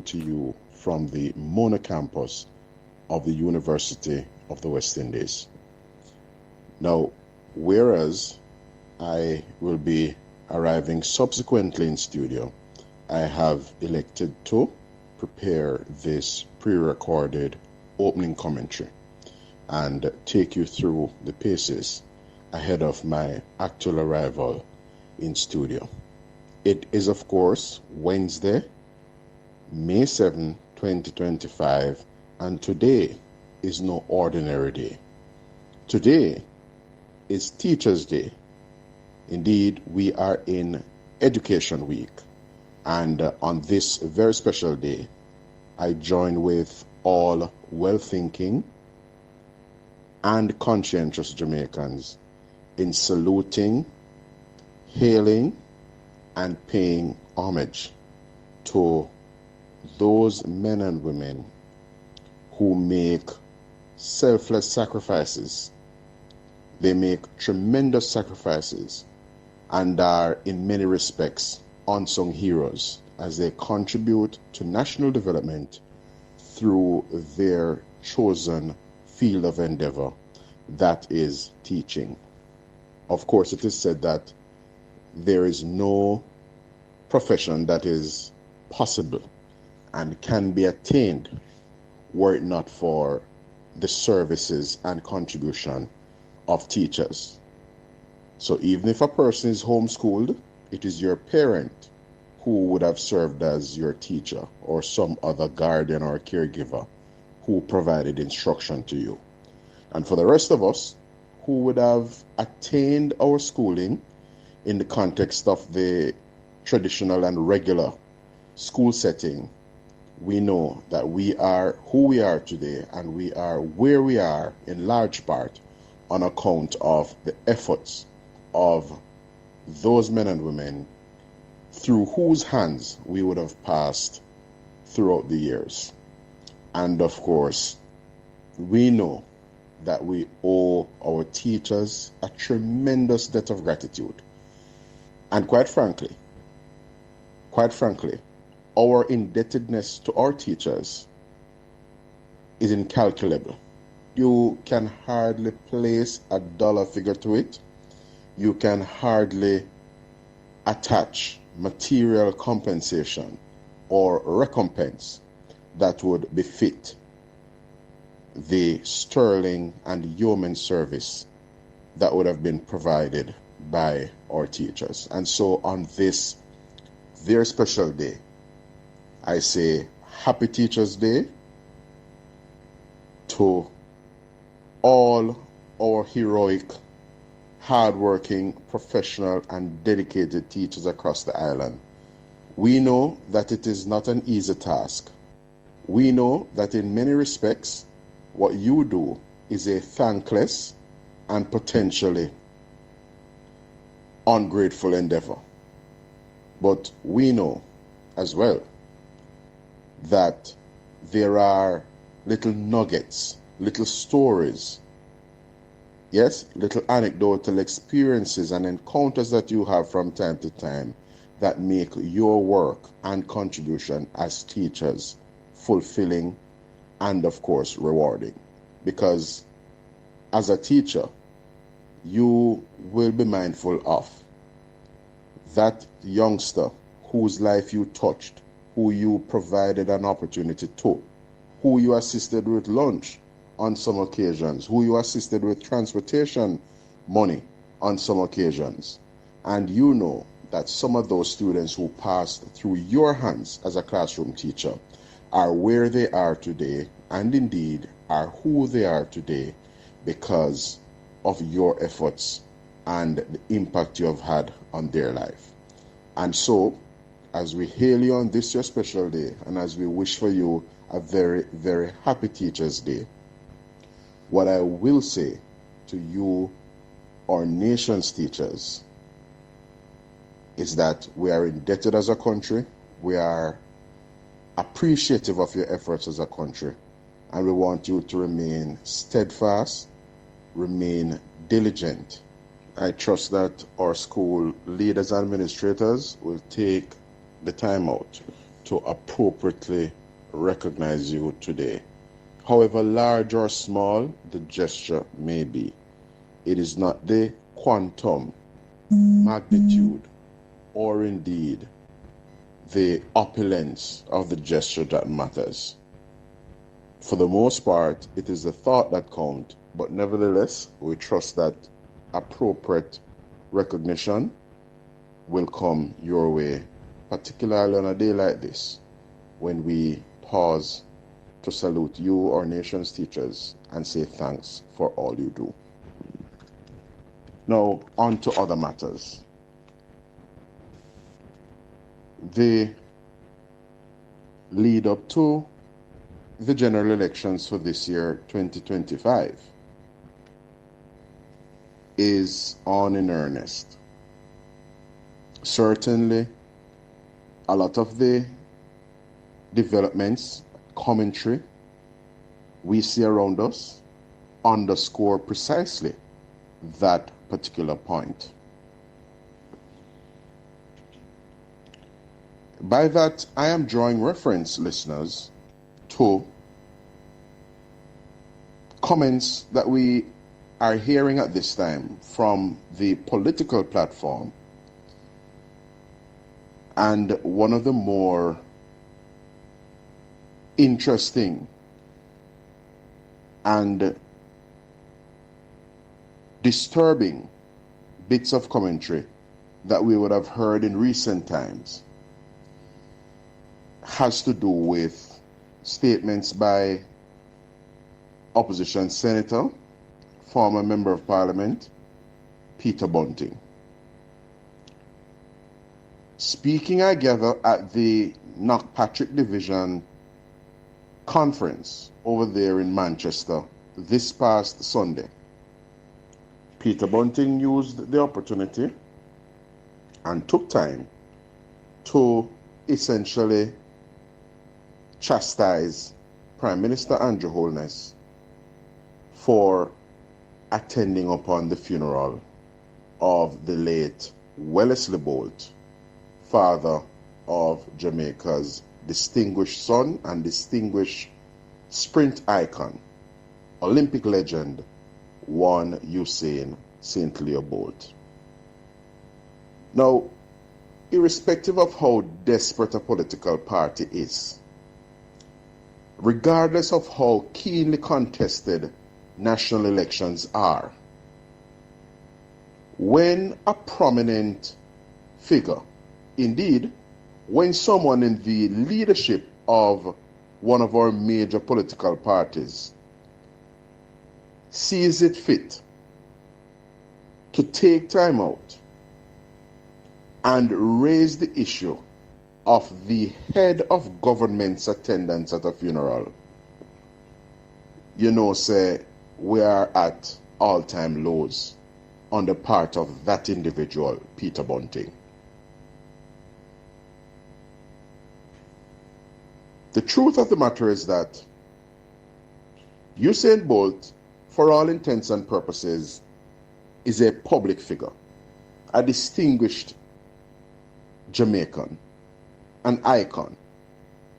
to you from the Mona campus of the University of the West Indies. Now, whereas I will be arriving subsequently in studio, I have elected to prepare this pre-recorded opening commentary and take you through the paces ahead of my actual arrival in studio. It is, of course, Wednesday, May 7, 2025, and today is no ordinary day. Today is Teachers' Day. Indeed, we are in Education Week, and on this very special day, I join with all well-thinking and conscientious Jamaicans in saluting, hailing, and paying homage to those men and women who make selfless sacrifices. They make tremendous sacrifices and are in many respects unsung heroes as they contribute to national development through their chosen field of endeavor, that is teaching. Of course, it is said that there is no profession that is possible and can be attained were it not for the services and contribution of teachers. So even if a person is homeschooled, it is your parent who would have served as your teacher or some other guardian or caregiver who provided instruction to you. And for the rest of us who would have attained our schooling in the context of the traditional and regular school setting, we know that we are who we are today, and we are where we are in large part on account of the efforts of those men and women through whose hands we would have passed throughout the years. And of course, we know that we owe our teachers a tremendous debt of gratitude. And quite frankly, our indebtedness to our teachers is incalculable. You can hardly place a dollar figure to it. You can hardly attach material compensation or recompense that would befit the sterling and yeoman service that would have been provided by our teachers. And so on this very special day, I say Happy Teachers' Day to all our heroic, hardworking, professional, and dedicated teachers across the island. We know that it is not an easy task. We know that in many respects, what you do is a thankless and potentially ungrateful endeavor. But we know as well that there are little nuggets, little stories, yes, little anecdotal experiences and encounters that you have from time to time that make your work and contribution as teachers fulfilling and, of course, rewarding. Because as a teacher, you will be mindful of that youngster whose life you touched, who you provided an opportunity to, who you assisted with lunch on some occasions, who you assisted with transportation money on some occasions. And you know that some of those students who passed through your hands as a classroom teacher are where they are today, and indeed are who they are today because of your efforts and the impact you have had on their life. And so, as we hail you on this your special day, and as we wish for you a very, very happy Teachers' Day, what I will say to you, our nation's teachers, is that we are indebted as a country, we are appreciative of your efforts as a country, and we want you to remain steadfast, remain diligent. I trust that our school leaders and administrators will take the time out to appropriately recognize you today. However large or small the gesture may be, it is not the quantum, magnitude, or indeed the opulence of the gesture that matters. For the most part, it is the thought that counts, but nevertheless, we trust that appropriate recognition will come your way, particularly on a day like this, when we pause to salute you, our nation's teachers, and say thanks for all you do. Now, on to other matters. The lead up to the general elections for this year, 2025, is on in earnest. Certainly, a lot of the developments, commentary we see around us underscore precisely that particular point. By that, I am drawing reference, listeners, to comments that we are hearing at this time from the political platform. And one of the more interesting and disturbing bits of commentary that we would have heard in recent times has to do with statements by opposition senator, former member of parliament, Peter Bunting. Speaking, I gather, at the Knockpatrick Division conference over there in Manchester this past Sunday, Peter Bunting used the opportunity and took time to essentially chastise Prime Minister Andrew Holness for attending upon the funeral of the late Wellesley Bolt, father of Jamaica's distinguished son and distinguished sprint icon, Olympic legend, one Usain St. Leo Bolt. Now, irrespective of how desperate a political party is, regardless of how keenly contested national elections are, when a prominent figure, indeed, when someone in the leadership of one of our major political parties sees it fit to take time out and raise the issue of the head of government's attendance at a funeral, you know, say we are at all-time lows on the part of that individual, Peter Bunting. The truth of the matter is that Usain Bolt, for all intents and purposes, is a public figure, a distinguished Jamaican, an icon,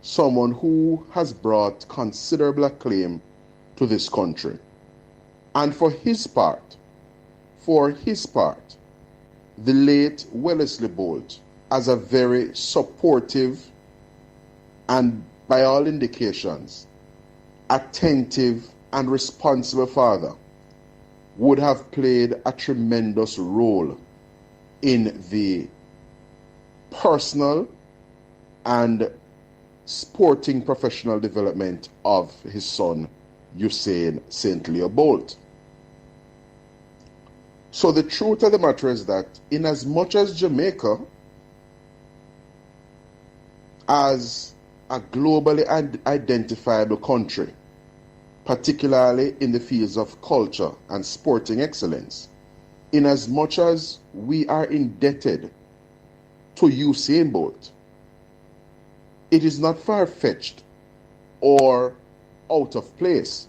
someone who has brought considerable acclaim to this country. And for his part, the late Wellesley Bolt, as a very supportive and, by all indications, attentive and responsible father, would have played a tremendous role in the personal and sporting professional development of his son, Usain St. Leo Bolt. So the truth of the matter is that in as much as Jamaica, as a globally identifiable country, particularly in the fields of culture and sporting excellence, in as much as we are indebted to Usain Bolt, it is not far-fetched or out of place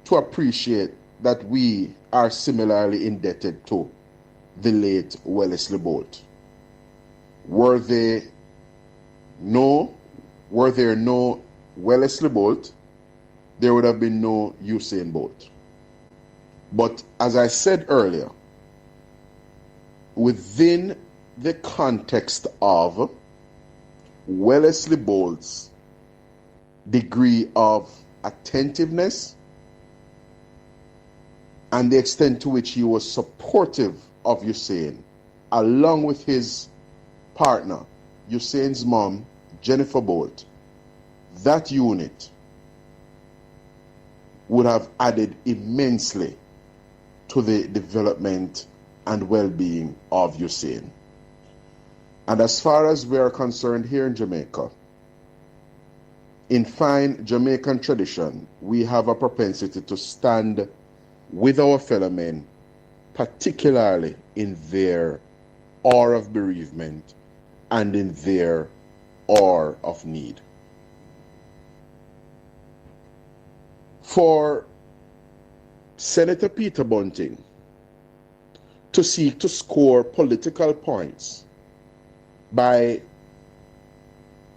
to appreciate that we are similarly indebted to the late Wellesley Bolt. Were they were there no Wellesley Bolt, there would have been no Usain Bolt. But as I said earlier, within the context of Wellesley Bolt's degree of attentiveness and the extent to which he was supportive of Usain, along with his partner, Usain's mom, Jennifer Bolt, that unit would have added immensely to the development and well-being of Usain. And as far as we are concerned here in Jamaica, in fine Jamaican tradition, we have a propensity to stand with our fellow men, particularly in their hour of bereavement and in their hour of need. For Senator Peter Bunting to seek to score political points by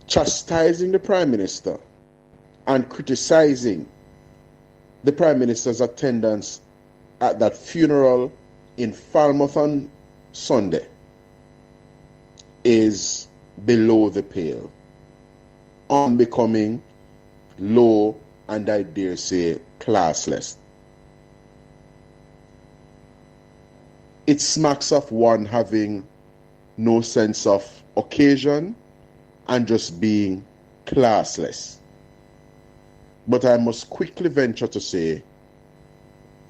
chastising the Prime Minister and criticizing the Prime Minister's attendance at that funeral in Falmouth on Sunday is below the pale, unbecoming, low, and I dare say classless. It smacks of one having no sense of occasion and just being classless. But I must quickly venture to say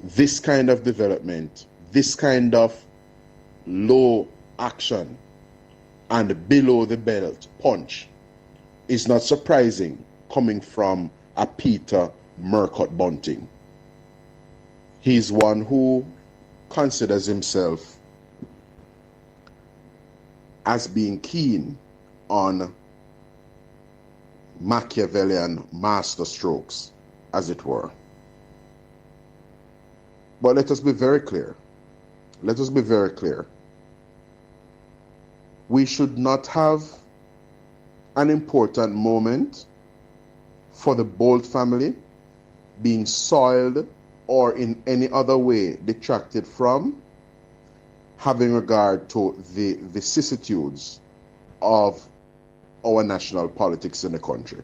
this kind of development, this kind of low action and below the belt punch is not surprising coming from a Peter Murcott Bunting. He's one who considers himself as being keen on Machiavellian master strokes, as it were. But let us be very clear. Let us be very clear. We should not have an important moment for the Bolt family being soiled or in any other way detracted from having regard to the vicissitudes of our national politics in the country.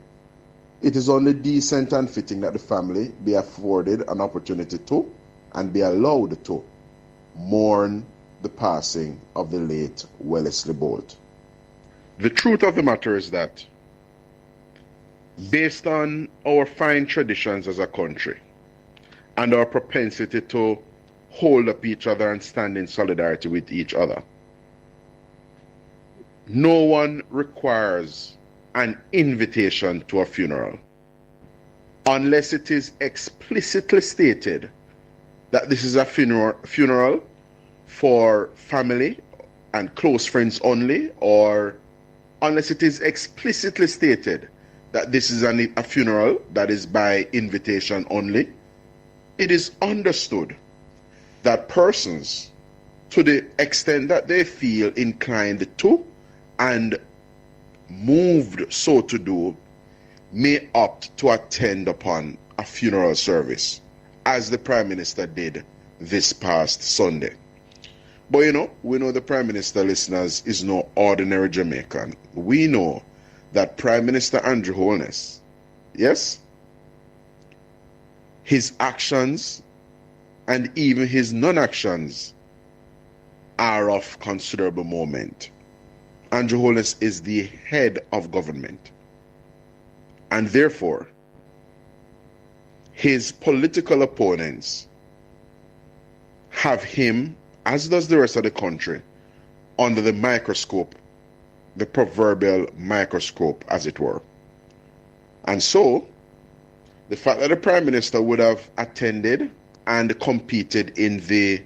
It is only decent and fitting that the family be afforded an opportunity to and be allowed to mourn the passing of the late Wellesley Bolt. The truth of the matter is that, based on our fine traditions as a country and our propensity to hold up each other and stand in solidarity with each other, no one requires an invitation to a funeral unless it is explicitly stated that this is a funeral for family and close friends only, or unless it is explicitly stated that this is a funeral that is by invitation only. It is understood that persons, to the extent that they feel inclined to and moved so to do, may opt to attend upon a funeral service, as the Prime Minister did this past Sunday. But we know the Prime Minister, listeners, is no ordinary Jamaican. We know that Prime Minister Andrew Holness, yes, his actions and even his non-actions are of considerable moment. Andrew Holness is the head of government, and therefore his political opponents have him, as does the rest of the country, under the microscope, the proverbial microscope, as it were. And so, the fact that the Prime Minister would have attended and competed in the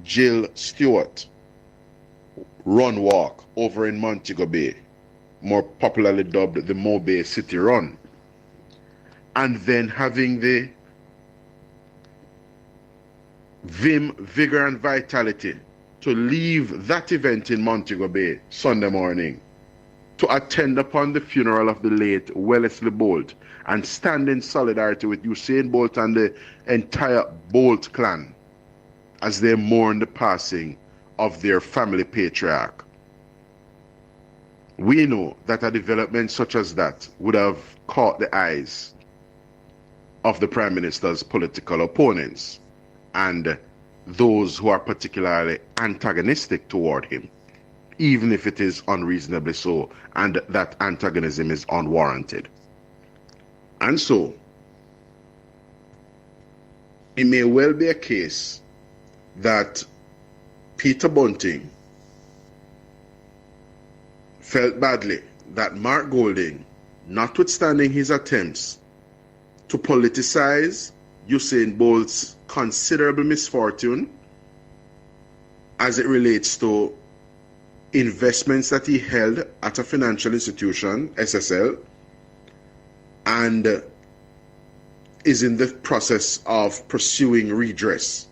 Jill Stewart run walk over in Montego Bay, more popularly dubbed the Mo Bay City Run, and then having the vim, vigor, and vitality to leave that event in Montego Bay Sunday morning to attend upon the funeral of the late Wellesley Bolt and stand in solidarity with Usain Bolt and the entire Bolt clan as they mourn the passing of their family patriarch. We know that a development such as that would have caught the eyes of the Prime Minister's political opponents and those who are particularly antagonistic toward him, even if it is unreasonably so and that antagonism is unwarranted. And so, it may well be a case that Peter Bunting felt badly that Mark Golding, notwithstanding his attempts to politicize Usain Bolt's considerable misfortune as it relates to investments that he held at a financial institution, SSL, and is in the process of pursuing redress.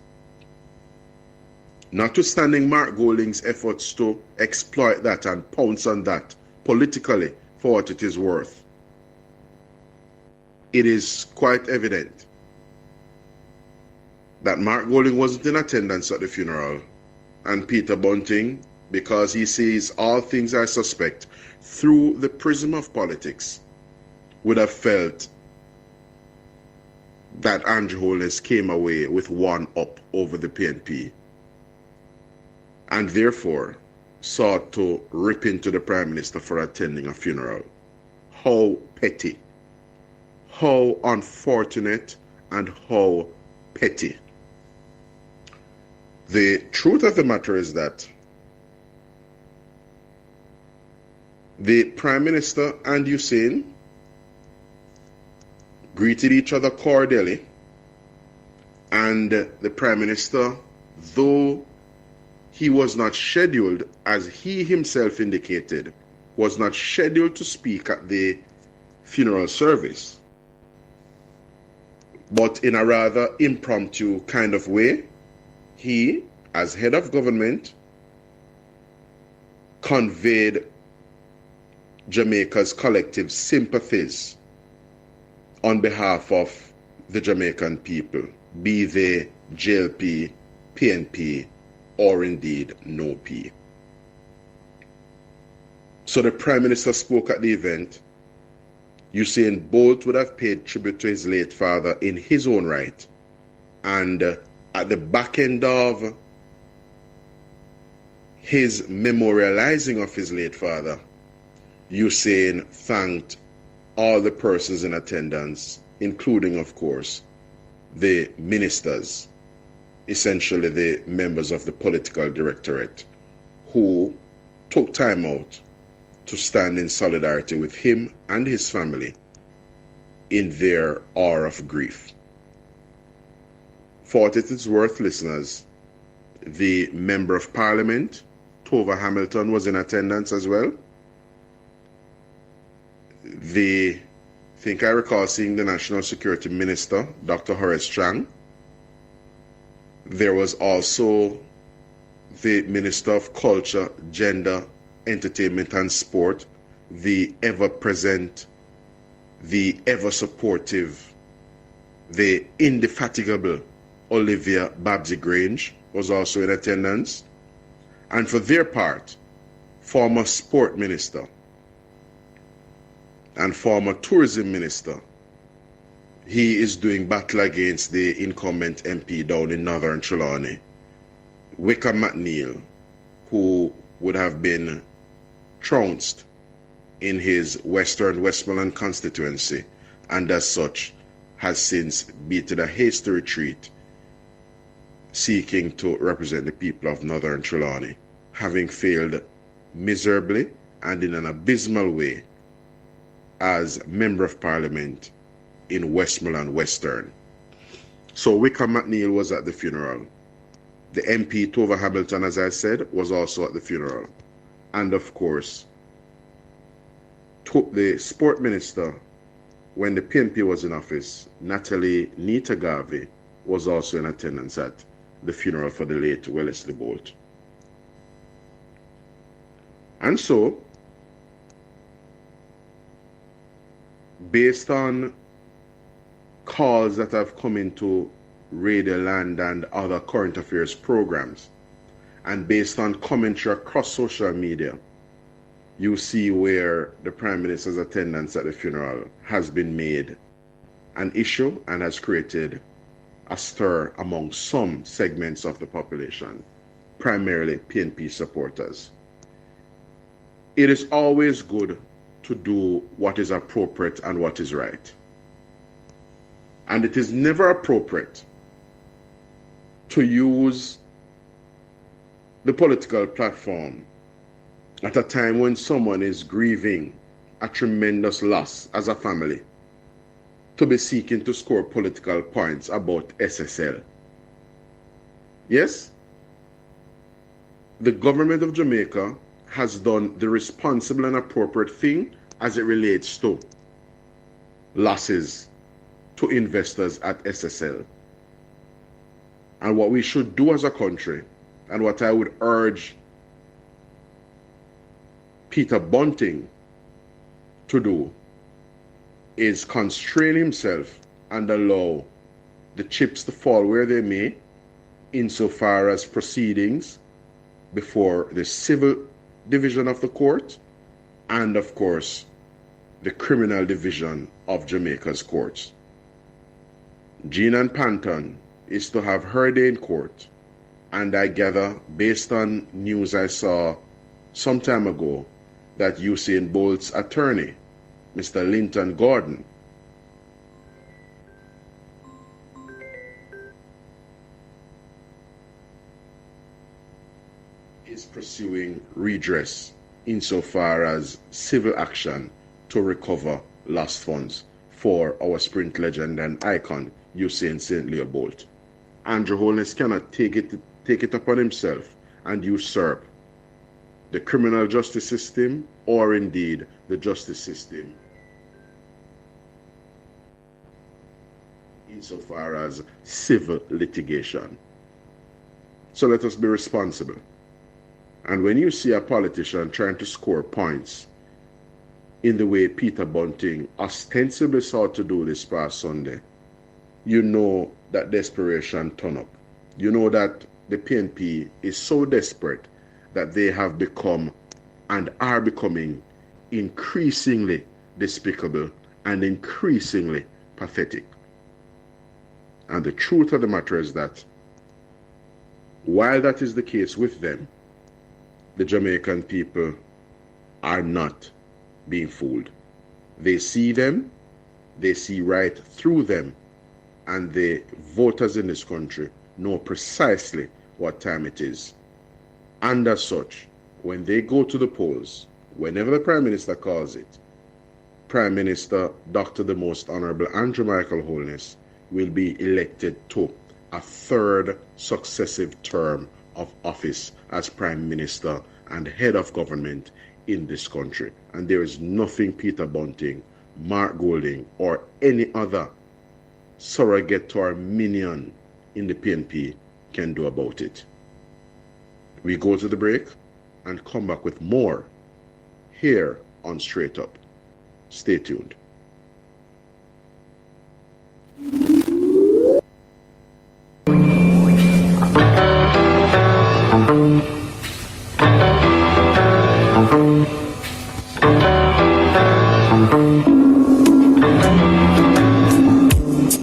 Notwithstanding Mark Golding's efforts to exploit that and pounce on that politically for what it is worth, it is quite evident that Mark Golding wasn't in attendance at the funeral, and Peter Bunting, because he sees all things I suspect through the prism of politics, would have felt that Andrew Holness came away with one up over the PNP, and therefore sought to rip into the Prime Minister for attending a funeral. How petty, how unfortunate, and how petty. The truth of the matter is that the Prime Minister and Usain greeted each other cordially, and the Prime Minister, though he was not scheduled, as he himself indicated, was not scheduled to speak at the funeral service, but in a rather impromptu kind of way, he, as head of government, conveyed Jamaica's collective sympathies on behalf of the Jamaican people, be they JLP, PNP, or indeed no P. So the Prime Minister spoke at the event. Usain Bolt would have paid tribute to his late father in his own right, and at the back end of his memorializing of his late father, Usain thanked all the persons in attendance, including, of course, the ministers, essentially the members of the political directorate, who took time out to stand in solidarity with him and his family in their hour of grief. For what it is worth, listeners, the Member of Parliament, Tova Hamilton, was in attendance as well. I think I recall seeing the National Security Minister, Dr. Horace Chang. There was also the Minister of Culture, Gender, Entertainment and Sport, the ever-present, the ever-supportive, the indefatigable Olivia Babsy-Grange was also in attendance. And for their part, former Sport Minister and former Tourism Minister, he is doing battle against the incumbent MP down in Northern Trelawney, Wickham McNeil, who would have been trounced in his Western Westmoreland constituency, and as such has since beaten a hasty retreat, seeking to represent the people of Northern Trelawney, having failed miserably and in an abysmal way as Member of Parliament in Westmoreland Western. So Wickham McNeil was at the funeral. The MP Tova Hamilton, as I said, was also at the funeral. And of course, the Sport Minister, when the PNP was in office, Natalie Nita-Garvey, was also in attendance at the funeral for the late Wellesley Bolt. And so, based on calls that have come into Radio Land and other current affairs programs, and based on commentary across social media, you see where the Prime Minister's attendance at the funeral has been made an issue and has created a stir among some segments of the population, primarily PNP supporters. It is always good to do what is appropriate and what is right. And it is never appropriate to use the political platform at a time when someone is grieving a tremendous loss as a family to be seeking to score political points about SSL. Yes, the government of Jamaica has done the responsible and appropriate thing as it relates to losses to investors at SSL. And what we should do as a country, and what I would urge Peter Bunting to do, is constrain himself and allow the chips to fall where they may, insofar as proceedings before the civil division of the court and, of course, the criminal division of Jamaica's courts. Jean and Panton is to have her day in court, and I gather, based on news I saw some time ago, that Usain Bolt's attorney, Mr. Linton Gordon, is pursuing redress insofar as civil action to recover lost funds for our sprint legend and icon, Usain St. Leo Bolt. Andrew Holness cannot take it upon himself and usurp the criminal justice system or indeed the justice system insofar as civil litigation. So let us be responsible. And when you see a politician trying to score points in the way Peter Bunting ostensibly sought to do this past Sunday, you know that desperation turn up. You know that the PNP is so desperate that they have become and are becoming increasingly despicable and increasingly pathetic. And the truth of the matter is that while that is the case with them, the Jamaican people are not being fooled. They see them, they see right through them, and the voters in this country know precisely what time it is. And as such, when they go to the polls, whenever the Prime Minister calls it, Prime Minister Dr. the Most Honorable Andrew Michael Holness will be elected to a third successive term of office as Prime Minister and head of government in this country. And there is nothing Peter Bunting, Mark Golding, or any other surrogate or minion in the PNP can do about it. We go to the break and come back with more here on Straight Up. Stay tuned.